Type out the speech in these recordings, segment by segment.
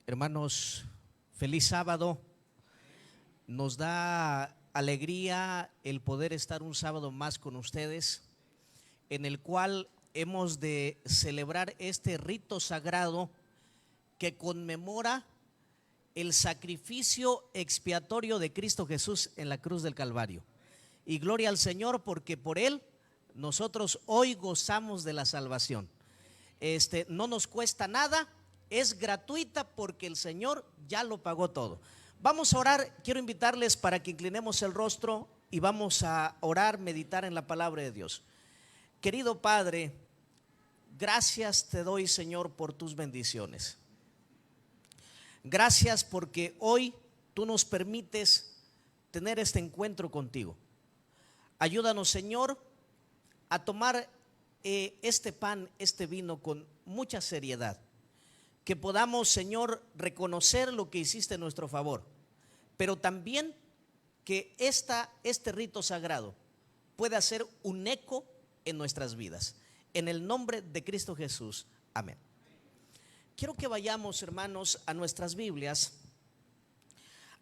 Hermanos, feliz sábado. Nos da alegría el poder estar un sábado más con ustedes, en el cual hemos de celebrar este rito sagrado que conmemora el sacrificio expiatorio de Cristo Jesús en la cruz del Calvario. Y gloria al Señor, porque por Él nosotros hoy gozamos de la salvación. No nos cuesta nada, es gratuita porque el Señor ya lo pagó todo. Vamos a orar. Quiero invitarles para que inclinemos el rostro y vamos a orar, meditar en la palabra de Dios. Querido Padre, gracias te doy, Señor, por tus bendiciones. Gracias porque hoy tú nos permites tener este encuentro contigo. Ayúdanos, Señor, a tomar este pan, este vino con mucha seriedad. Que podamos, Señor, reconocer lo que hiciste en nuestro favor, pero también que este rito sagrado pueda ser un eco en nuestras vidas. En el nombre de Cristo Jesús, amén. Quiero que vayamos, hermanos, a nuestras Biblias,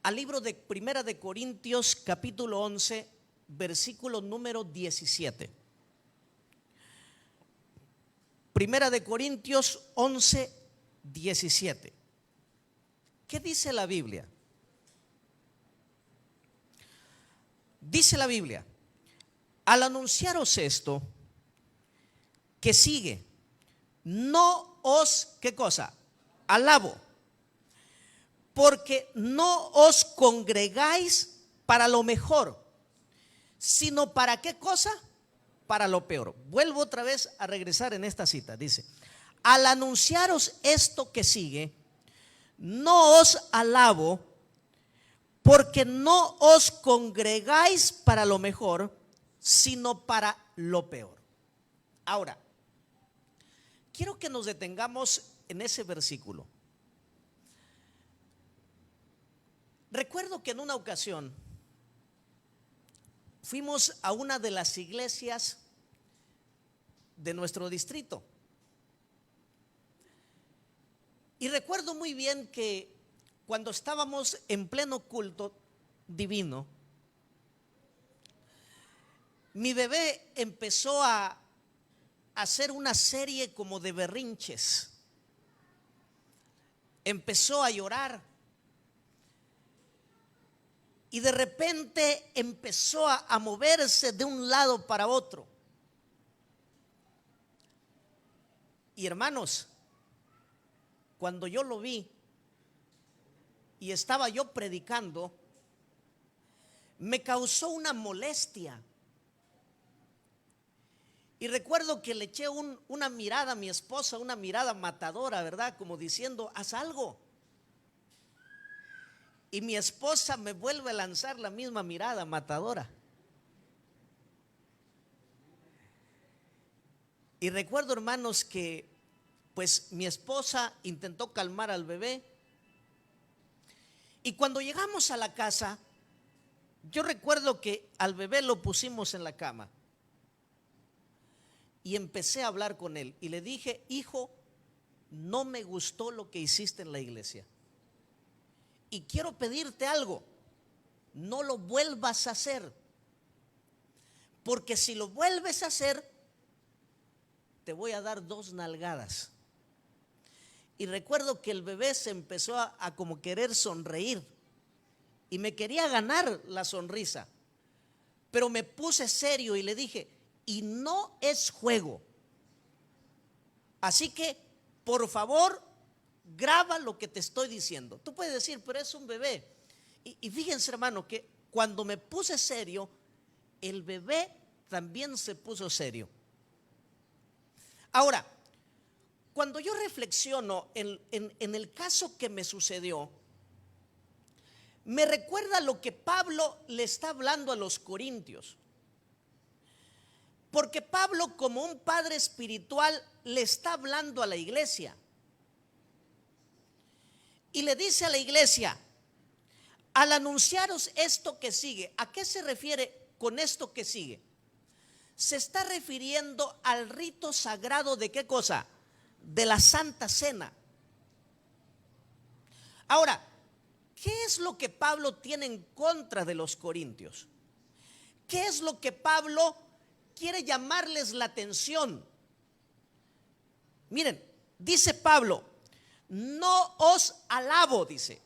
al libro de Primera de Corintios, capítulo 11, versículo número 17. Primera de Corintios 11, 17. ¿Qué dice la Biblia? Dice la Biblia: al anunciaros esto que sigue, no os, ¿qué cosa? Alabo, porque no os congregáis para lo mejor, sino para ¿qué cosa? Para lo peor. Vuelvo otra vez a regresar en esta cita. Dice: al anunciaros esto que sigue, no os alabo, porque no os congregáis para lo mejor, sino para lo peor. Ahora, quiero que nos detengamos en ese versículo. Recuerdo que en una ocasión fuimos a una de las iglesias de nuestro distrito. Y recuerdo muy bien que cuando estábamos en pleno culto divino, mi bebé empezó a hacer una serie como de berrinches. Empezó a llorar. Y de repente empezó a moverse de un lado para otro. Y hermanos, cuando yo lo vi y estaba yo predicando, me causó una molestia. Y recuerdo que le eché una mirada a mi esposa, una mirada matadora, ¿verdad? Como diciendo, haz algo. Y mi esposa me vuelve a lanzar la misma mirada matadora. Y recuerdo, hermanos, que pues mi esposa intentó calmar al bebé. Y cuando llegamos a la casa, yo recuerdo que al bebé lo pusimos en la cama. Y empecé a hablar con él. Y le dije: hijo, no me gustó lo que hiciste en la iglesia. Y quiero pedirte algo: no lo vuelvas a hacer. Porque si lo vuelves a hacer, te voy a dar 2 nalgadas. Y recuerdo que el bebé se empezó a como querer sonreír. Y me quería ganar la sonrisa. Pero me puse serio y le dije: y no es juego. Así que, por favor, graba lo que te estoy diciendo. Tú puedes decir, pero es un bebé. Y fíjense, hermano, que cuando me puse serio, el bebé también se puso serio. Ahora, cuando yo reflexiono en el caso que me sucedió, me recuerda lo que Pablo le está hablando a los corintios. Porque Pablo, como un padre espiritual, le está hablando a la iglesia. Y le dice a la iglesia: al anunciaros esto que sigue. ¿A qué se refiere con esto que sigue? Se está refiriendo al rito sagrado de ¿qué cosa? De la Santa Cena. Ahora, ¿qué es lo que Pablo tiene en contra de los corintios? ¿Qué es lo que Pablo quiere llamarles la atención? Miren, dice Pablo, no os alabo, dice,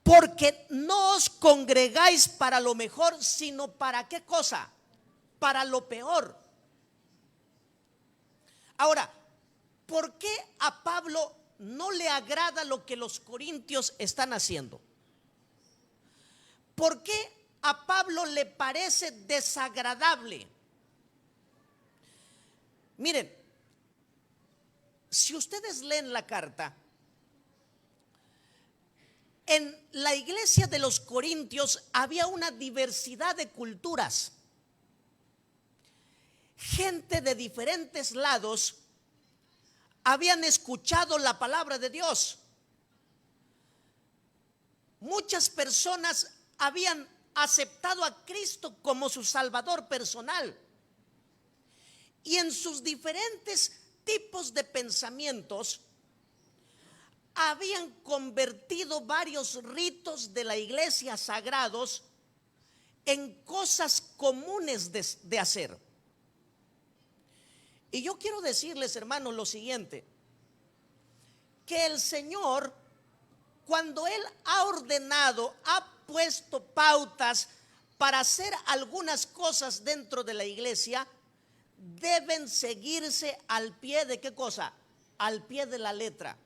porque no os congregáis para lo mejor, sino para ¿qué cosa? Para lo peor. Ahora, ¿por qué a Pablo no le agrada lo que los corintios están haciendo? ¿Por qué a Pablo le parece desagradable? Miren, si ustedes leen la carta, en la iglesia de los corintios había una diversidad de culturas. Gente de diferentes lados habían escuchado la palabra de Dios. Muchas personas habían aceptado a Cristo como su Salvador personal. Y en sus diferentes tipos de pensamientos habían convertido varios ritos de la iglesia sagrados en cosas comunes de hacer. Y yo quiero decirles, hermanos, lo siguiente, que el Señor, cuando Él ha ordenado, ha puesto pautas para hacer algunas cosas dentro de la iglesia, deben seguirse al pie de ¿qué cosa? Al pie de la letra.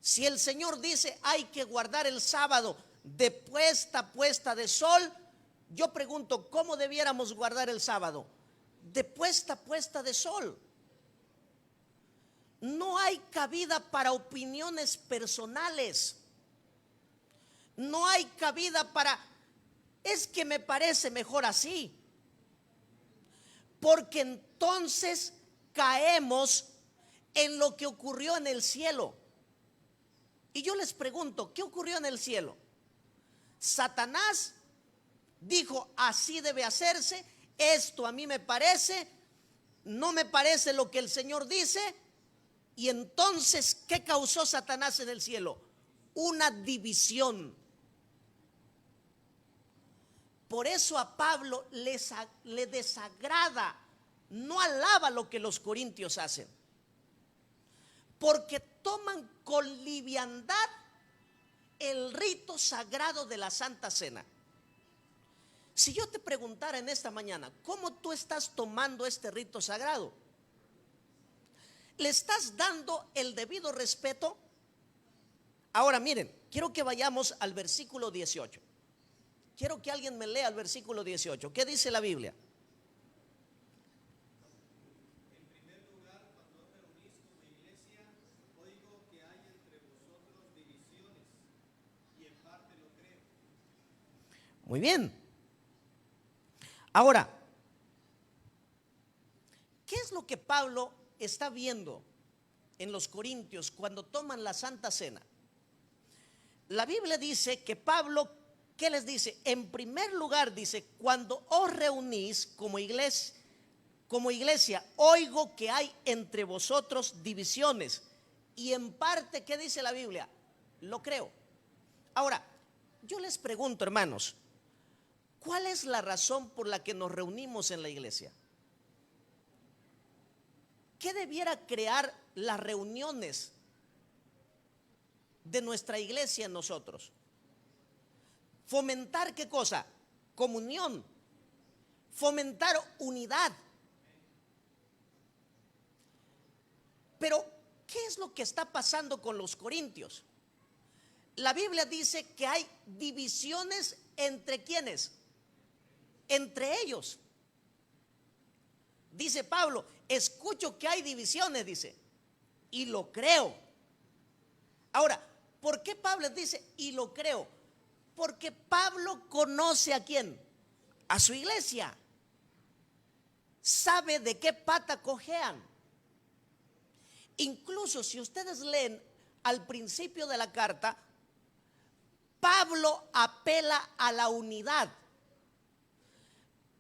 Si el Señor dice hay que guardar el sábado de puesta a puesta de sol, yo pregunto, ¿cómo debiéramos guardar el sábado? De puesta a puesta de sol. No hay cabida para opiniones personales. No hay cabida para, es que me parece mejor así. Porque entonces caemos en lo que ocurrió en el cielo. Y yo les pregunto, ¿qué ocurrió en el cielo? Satanás dijo, así debe hacerse, esto a mí me parece, no me parece lo que el Señor dice. Y entonces, ¿qué causó Satanás en el cielo? Una división. Por eso a Pablo le desagrada, no alaba lo que los corintios hacen, porque toman con liviandad el rito sagrado de la Santa Cena. Si yo te preguntara en esta mañana, ¿cómo tú estás tomando este rito sagrado? ¿Le estás dando el debido respeto? Ahora miren, quiero que vayamos al versículo 18. Quiero que alguien me lea el versículo 18. ¿Qué dice la Biblia? En primer lugar, cuando os reunís como iglesia, oigo que hay entre vosotros divisiones, y en parte lo creo. Muy bien. Ahora, ¿qué es lo que Pablo está viendo en los corintios cuando toman la Santa Cena? La Biblia dice que Pablo, ¿qué les dice? En primer lugar dice, cuando os reunís como iglesia, oigo que hay entre vosotros divisiones. Y en parte, ¿qué dice la Biblia? Lo creo. Ahora, yo les pregunto, hermanos, ¿cuál es la razón por la que nos reunimos en la iglesia? ¿Qué debiera crear las reuniones de nuestra iglesia en nosotros? Fomentar ¿qué cosa? Comunión. Fomentar unidad. Pero, ¿qué es lo que está pasando con los corintios? La Biblia dice que hay divisiones entre ¿quiénes? Entre ellos. Dice Pablo, escucho que hay divisiones, dice, y lo creo. Ahora, ¿por qué Pablo dice y lo creo? Porque Pablo conoce ¿a quién? A su iglesia. Sabe de qué pata cojean. Incluso si ustedes leen al principio de la carta, Pablo apela a la unidad.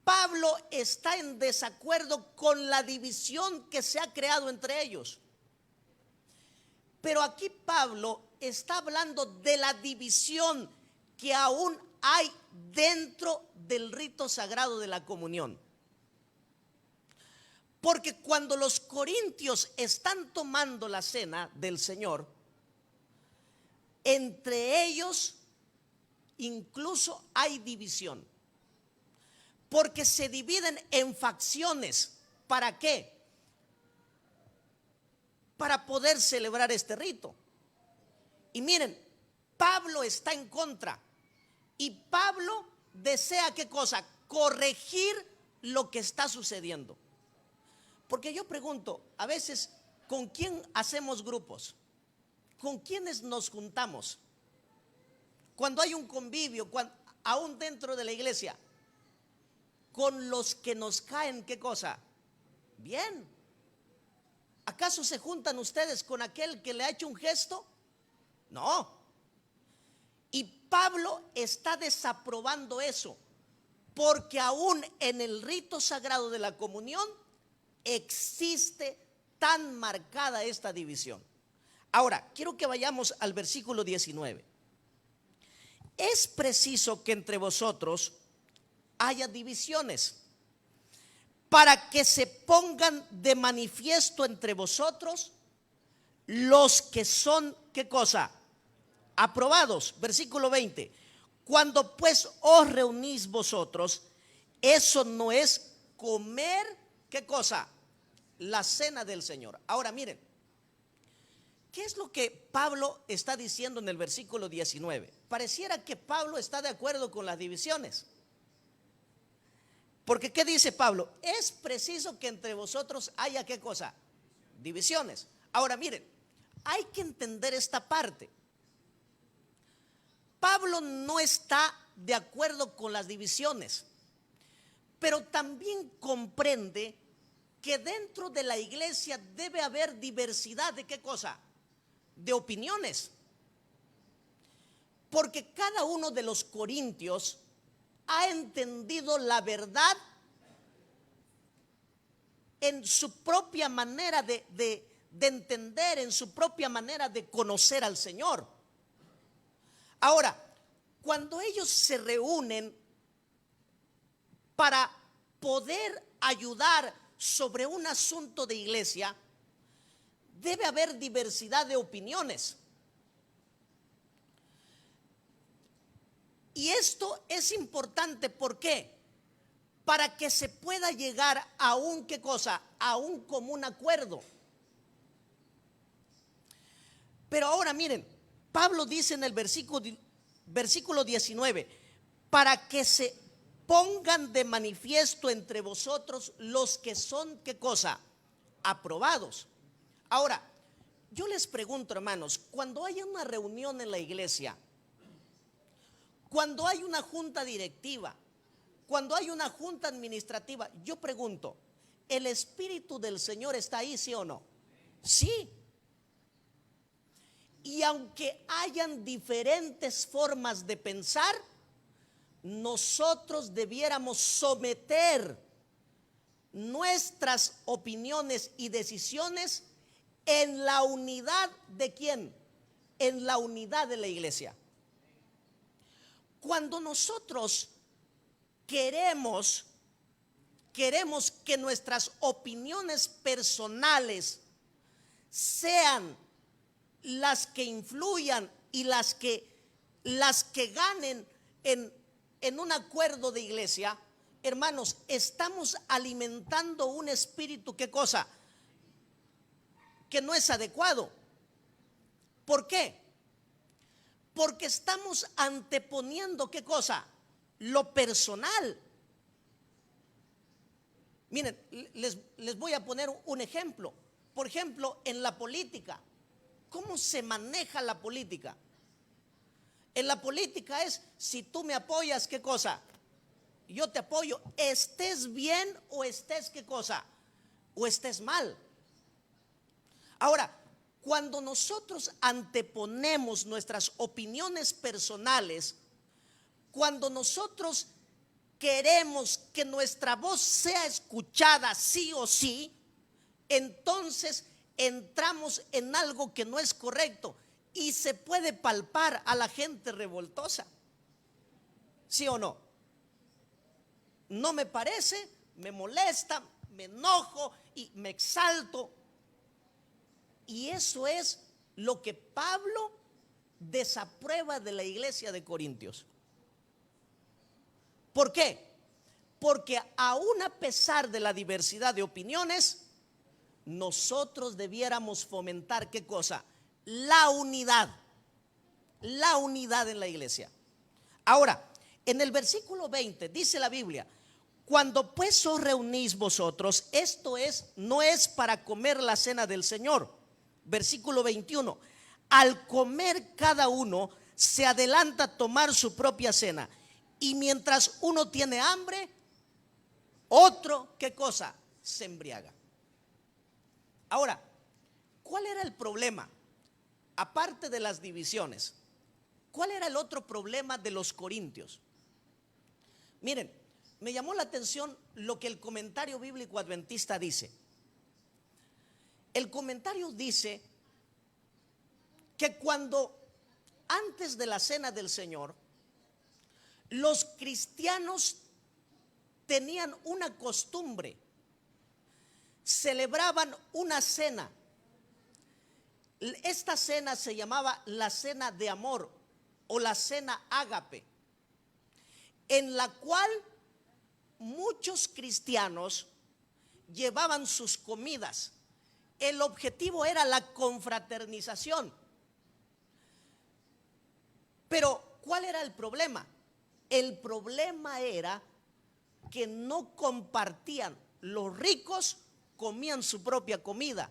Pablo está en desacuerdo con la división que se ha creado entre ellos. Pero aquí Pablo está hablando de la división que aún hay dentro del rito sagrado de la comunión. Porque cuando los corintios están tomando la cena del Señor, entre ellos incluso hay división. Porque se dividen en facciones. ¿Para qué? Para poder celebrar este rito. Y miren, Pablo está en contra. Y Pablo desea, ¿qué cosa? Corregir lo que está sucediendo. Porque yo pregunto, a veces, ¿con quién hacemos grupos? ¿Con quiénes nos juntamos? Cuando hay un convivio, aún dentro de la iglesia, con los que nos caen, ¿qué cosa? Bien. ¿Acaso se juntan ustedes con aquel que le ha hecho un gesto? No. Y Pablo está desaprobando eso, porque aún en el rito sagrado de la comunión existe tan marcada esta división. Ahora, quiero que vayamos al versículo 19. Es preciso que entre vosotros haya divisiones, para que se pongan de manifiesto entre vosotros los que son, ¿qué cosa? Aprobados. Versículo 20. Cuando pues os reunís vosotros, eso no es comer, ¿qué cosa? La cena del Señor. Ahora miren, ¿qué es lo que Pablo está diciendo en el versículo 19? Pareciera que Pablo está de acuerdo con las divisiones. Porque ¿qué dice Pablo? Es preciso que entre vosotros haya, ¿qué cosa? Divisiones. Ahora miren, hay que entender esta parte. Pablo no está de acuerdo con las divisiones, pero también comprende que dentro de la iglesia debe haber diversidad de, ¿qué cosa? De opiniones. Porque cada uno de los corintios ha entendido la verdad en su propia manera de entender, en su propia manera de conocer al Señor. Ahora, cuando ellos se reúnen para poder ayudar sobre un asunto de iglesia, debe haber diversidad de opiniones. Y esto es importante, ¿por qué? Para que se pueda llegar a un, ¿qué cosa? A un común acuerdo. Pero ahora miren, Pablo dice en el versículo 19, para que se pongan de manifiesto entre vosotros los que son, ¿qué cosa? Aprobados. Ahora, yo les pregunto, hermanos, cuando hay una reunión en la iglesia, cuando hay una junta directiva, cuando hay una junta administrativa, yo pregunto, ¿el Espíritu del Señor está ahí, sí o no? Sí. Y aunque hayan diferentes formas de pensar, nosotros debiéramos someter nuestras opiniones y decisiones en la unidad de ¿quién? En la unidad de la iglesia. Cuando nosotros queremos que nuestras opiniones personales sean las que influyan y las que ganen en un acuerdo de iglesia, hermanos, estamos alimentando un espíritu, ¿qué cosa? Que no es adecuado. ¿Por qué? Porque estamos anteponiendo, ¿qué cosa? Lo personal. Miren, les voy a poner un ejemplo. Por ejemplo, en la política. ¿Cómo se maneja la política? En la política es, si tú me apoyas, ¿qué cosa? Yo te apoyo, estés bien o estés, ¿qué cosa? O estés mal. Ahora, cuando nosotros anteponemos nuestras opiniones personales, cuando nosotros queremos que nuestra voz sea escuchada sí o sí, entonces entramos en algo que no es correcto y se puede palpar a la gente revoltosa. ¿Sí o no? No me parece, me molesta, me enojo y me exalto. Y eso es lo que Pablo desaprueba de la iglesia de Corintios. ¿Por qué? Porque aún a pesar de la diversidad de opiniones, nosotros debiéramos fomentar ¿qué cosa? La unidad en la iglesia. Ahora, en el versículo 20 dice la Biblia: cuando pues os reunís vosotros, esto es, no es para comer la cena del Señor. Versículo 21, al comer cada uno se adelanta a tomar su propia cena, y mientras uno tiene hambre, otro, ¿qué cosa? Se embriaga. Ahora, ¿cuál era el problema? Aparte de las divisiones, ¿cuál era el otro problema de los corintios? Miren, me llamó la atención lo que el comentario bíblico adventista dice. El comentario dice que cuando antes de la cena del Señor, los cristianos tenían una costumbre, celebraban una cena. Esta cena se llamaba la cena de amor o la cena ágape, en la cual muchos cristianos llevaban sus comidas. El objetivo era la confraternización. Pero ¿cuál era el problema? El problema era que no compartían. Los ricos comían su propia comida,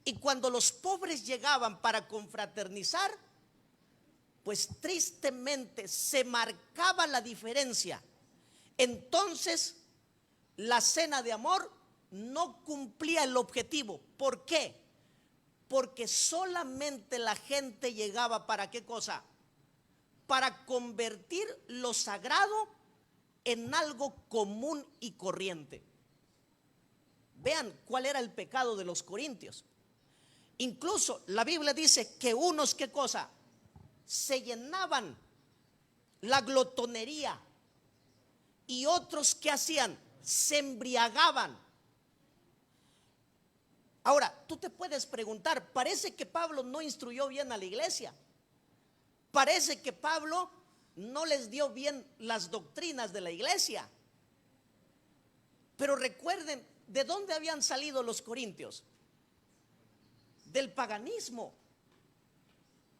y cuando los pobres llegaban para confraternizar, pues tristemente se marcaba la diferencia. Entonces la cena de amor no cumplía el objetivo. ¿Por qué? Porque solamente la gente llegaba para ¿qué cosa? Para convertir lo sagrado en algo común y corriente. Vean cuál era el pecado de los corintios. Incluso la Biblia dice que unos ¿qué cosa? Se llenaban, la glotonería, y otros ¿qué hacían? Se embriagaban. Ahora, tú te puedes preguntar, parece que Pablo no instruyó bien a la iglesia. Parece que Pablo no les dio bien las doctrinas de la iglesia. Pero recuerden, ¿de dónde habían salido los corintios? Del paganismo.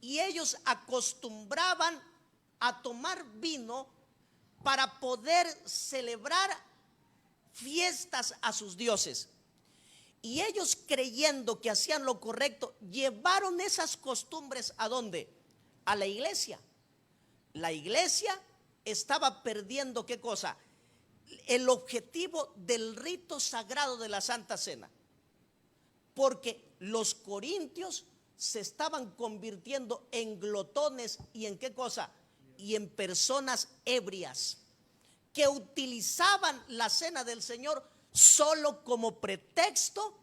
Y ellos acostumbraban a tomar vino para poder celebrar fiestas a sus dioses. Y ellos, creyendo que hacían lo correcto, llevaron esas costumbres ¿a dónde? A la iglesia. La iglesia estaba perdiendo ¿qué cosa? El objetivo del rito sagrado de la Santa Cena, porque los corintios se estaban convirtiendo en glotones y en ¿qué cosa? Y en personas ebrias, que utilizaban la cena del Señor solo como pretexto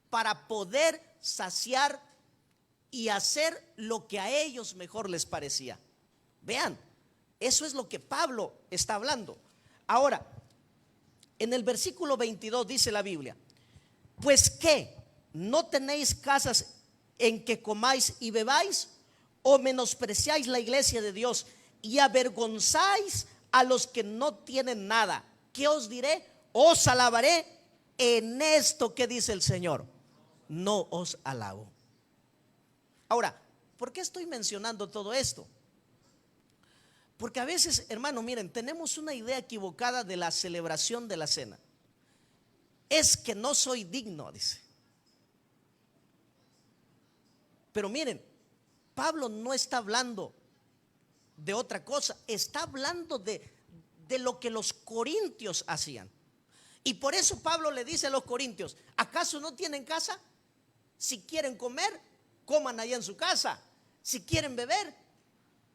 para poder saciar y hacer lo que a ellos mejor les parecía. Vean, eso es lo que Pablo está hablando. Ahora, en el versículo 22 dice la Biblia: pues ¿qué? ¿No tenéis casas en que comáis y bebáis? ¿O menospreciáis la iglesia de Dios y avergonzáis a los que no tienen nada? ¿Qué os diré? Os alabaré en esto que dice el Señor. No os alabo. Ahora, ¿por qué estoy mencionando todo esto? Porque a veces, hermano, miren, tenemos una idea equivocada de la celebración de la cena. Es que no soy digno, dice. Pero miren, Pablo no está hablando de otra cosa, está hablando de lo que los corintios hacían. Y por eso Pablo le dice a los corintios: ¿acaso no tienen casa? Si quieren comer, coman allá en su casa. Si quieren beber,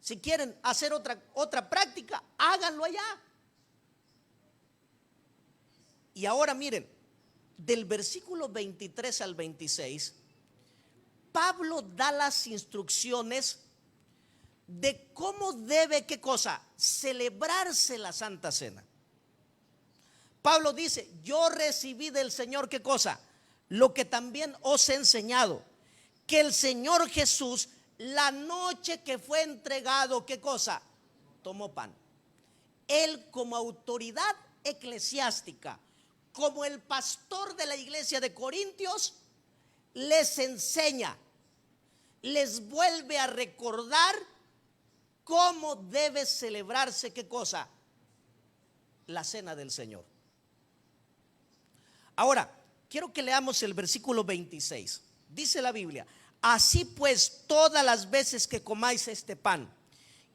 si quieren hacer otra práctica, háganlo allá. Y ahora miren, del versículo 23 al 26, Pablo da las instrucciones de cómo debe, ¿qué cosa? Celebrarse la Santa Cena. Pablo dice: yo recibí del Señor, ¿qué cosa? Lo que también os he enseñado, que el Señor Jesús, la noche que fue entregado, ¿qué cosa? Tomó pan. Él, como autoridad eclesiástica, como el pastor de la iglesia de Corintios, les enseña, les vuelve a recordar cómo debe celebrarse, ¿qué cosa? La cena del Señor. Ahora, quiero que leamos el versículo 26. Dice la Biblia: así pues, todas las veces que comáis este pan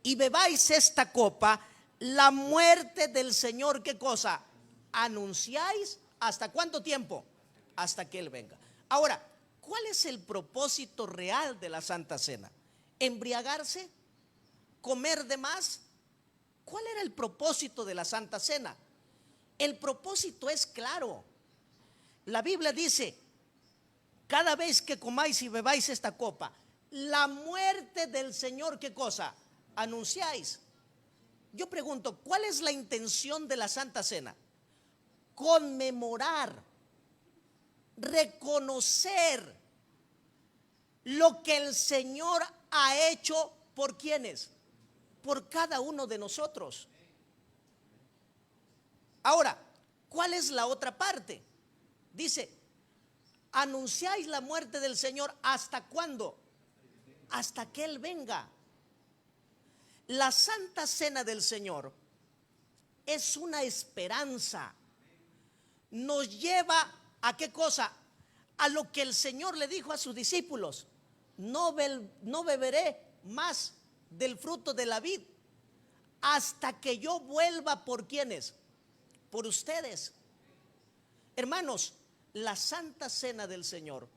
y bebáis esta copa, la muerte del Señor, ¿qué cosa? Anunciáis. ¿Hasta cuánto tiempo? Hasta que Él venga. Ahora, ¿cuál es el propósito real de la Santa Cena? ¿Embriagarse? ¿Comer de más? ¿Cuál era el propósito de la Santa Cena? El propósito es claro. La Biblia dice: cada vez que comáis y bebáis esta copa, la muerte del Señor, ¿qué cosa? Anunciáis. Yo pregunto, ¿cuál es la intención de la Santa Cena? Conmemorar, reconocer lo que el Señor ha hecho por quienes, por cada uno de nosotros. Ahora, ¿cuál es la otra parte? Dice: anunciáis la muerte del Señor. ¿Hasta cuándo? Hasta que Él venga. La Santa Cena del Señor es una esperanza. Nos lleva a ¿qué cosa? A lo que el Señor le dijo a sus discípulos: no beberé más del fruto de la vid hasta que yo vuelva. ¿Por quiénes? Por ustedes. Hermanos, la Santa Cena del Señor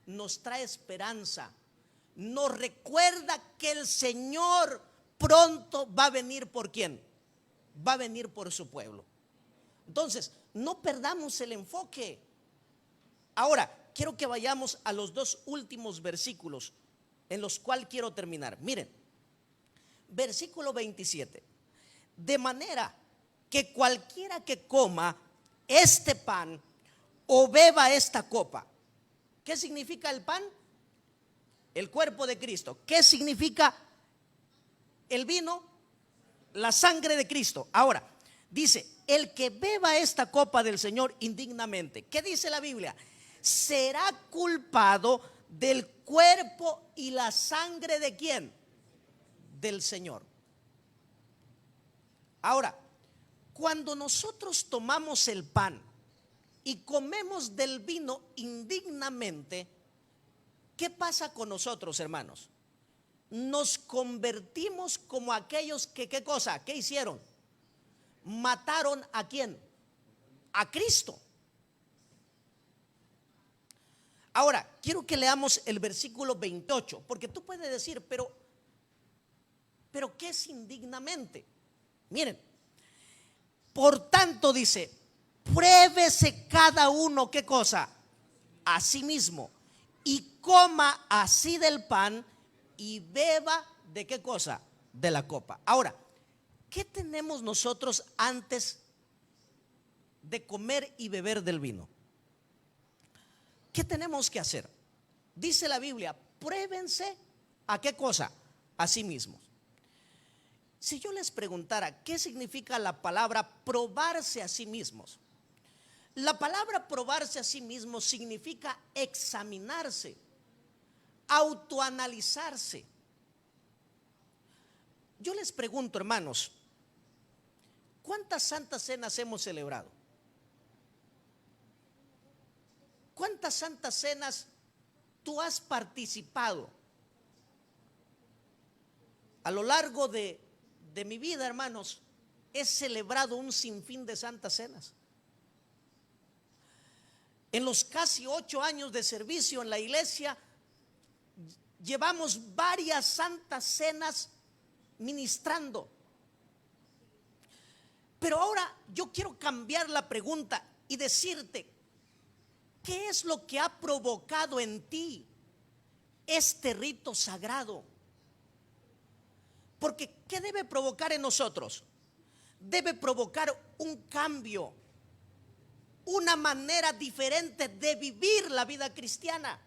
nos trae esperanza, nos recuerda que el Señor pronto va a venir. ¿Por quién? Va a venir por su pueblo. Entonces, no perdamos el enfoque. Ahora, quiero que vayamos a los dos últimos versículos en los cuales quiero terminar. Miren, versículo 27. De manera que cualquiera que coma este pan o beba esta copa. ¿Qué significa el pan? El cuerpo de Cristo. ¿Qué significa el vino? La sangre de Cristo. Ahora, dice: el que beba esta copa del Señor indignamente, ¿qué dice la Biblia? Será culpado del cuerpo y la sangre ¿de quién? Del Señor. Ahora, cuando nosotros tomamos el pan y comemos del vino indignamente, ¿qué pasa con nosotros, hermanos? Nos convertimos como aquellos que, ¿qué cosa? ¿Qué hicieron? Mataron ¿a quién? A Cristo. Ahora, quiero que leamos el versículo 28, porque tú puedes decir, pero ¿qué es indignamente? Miren, por tanto dice: pruébese cada uno, ¿qué cosa? A sí mismo, y coma así del pan y beba ¿de qué cosa? De la copa. Ahora, ¿qué tenemos nosotros antes de comer y beber del vino? ¿Qué tenemos que hacer? Dice la Biblia: pruébense ¿a qué cosa? A sí mismos. Si yo les preguntara qué significa la palabra probarse a sí mismos, la palabra probarse a sí mismos significa examinarse, autoanalizarse. Yo les pregunto, hermanos, ¿cuántas santas cenas hemos celebrado? ¿Cuántas santas cenas tú has participado? A lo largo de mi vida, hermanos, he celebrado un sinfín de santas cenas. En los casi 8 años de servicio en la iglesia, llevamos varias santas cenas ministrando. Pero ahora yo quiero cambiar la pregunta y decirte: ¿qué es lo que ha provocado en ti este rito sagrado? Porque ¿qué debe provocar en nosotros? Debe provocar un cambio, una manera diferente de vivir la vida cristiana.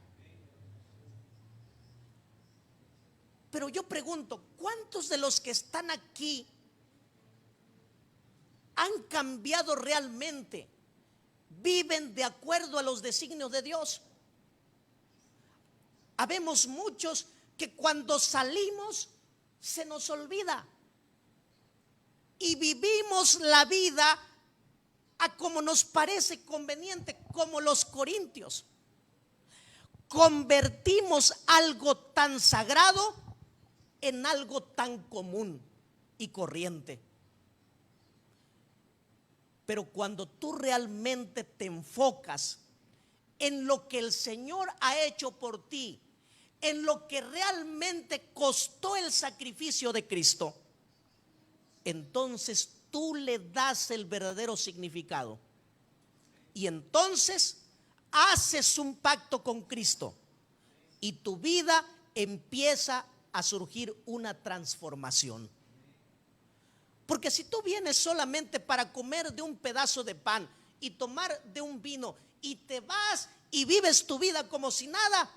Pero yo pregunto, ¿cuántos de los que están aquí han cambiado realmente? ¿Viven de acuerdo a los designios de Dios? Habemos muchos que cuando salimos se nos olvida y vivimos la vida a como nos parece conveniente, como los corintios. Convertimos algo tan sagrado en algo tan común y corriente. Pero cuando tú realmente te enfocas en lo que el Señor ha hecho por ti, en lo que realmente costó el sacrificio de Cristo, entonces tú le das el verdadero significado. Y entonces haces un pacto con Cristo y tu vida empieza a surgir una transformación. Porque si tú vienes solamente para comer de un pedazo de pan y tomar de un vino y te vas y vives tu vida como si nada,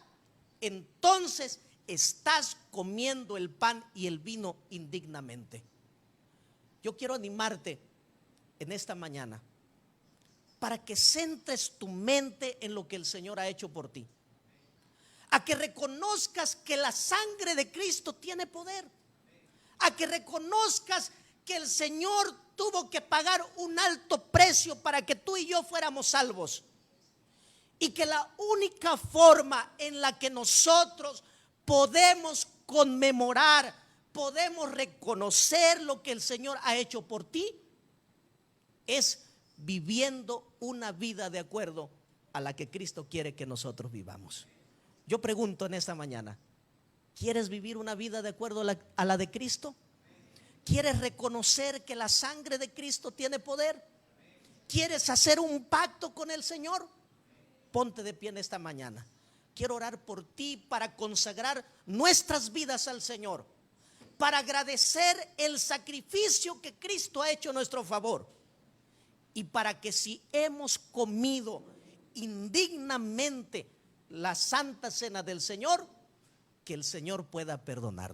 entonces estás comiendo el pan y el vino indignamente. Yo quiero animarte en esta mañana para que centres tu mente en lo que el Señor ha hecho por ti, a que reconozcas que la sangre de Cristo tiene poder, a que reconozcas que el Señor tuvo que pagar un alto precio para que tú y yo fuéramos salvos, y que la única forma en la que nosotros podemos conmemorar, podemos reconocer lo que el Señor ha hecho por ti, es viviendo una vida de acuerdo a la que Cristo quiere que nosotros vivamos. Yo pregunto en esta mañana, ¿quieres vivir una vida de acuerdo a la de Cristo? ¿Quieres reconocer que la sangre de Cristo tiene poder? ¿Quieres hacer un pacto con el Señor? Ponte de pie en esta mañana. Quiero orar por ti para consagrar nuestras vidas al Señor, para agradecer el sacrificio que Cristo ha hecho a nuestro favor, y para que si hemos comido indignamente la santa cena del Señor, que el Señor pueda perdonar.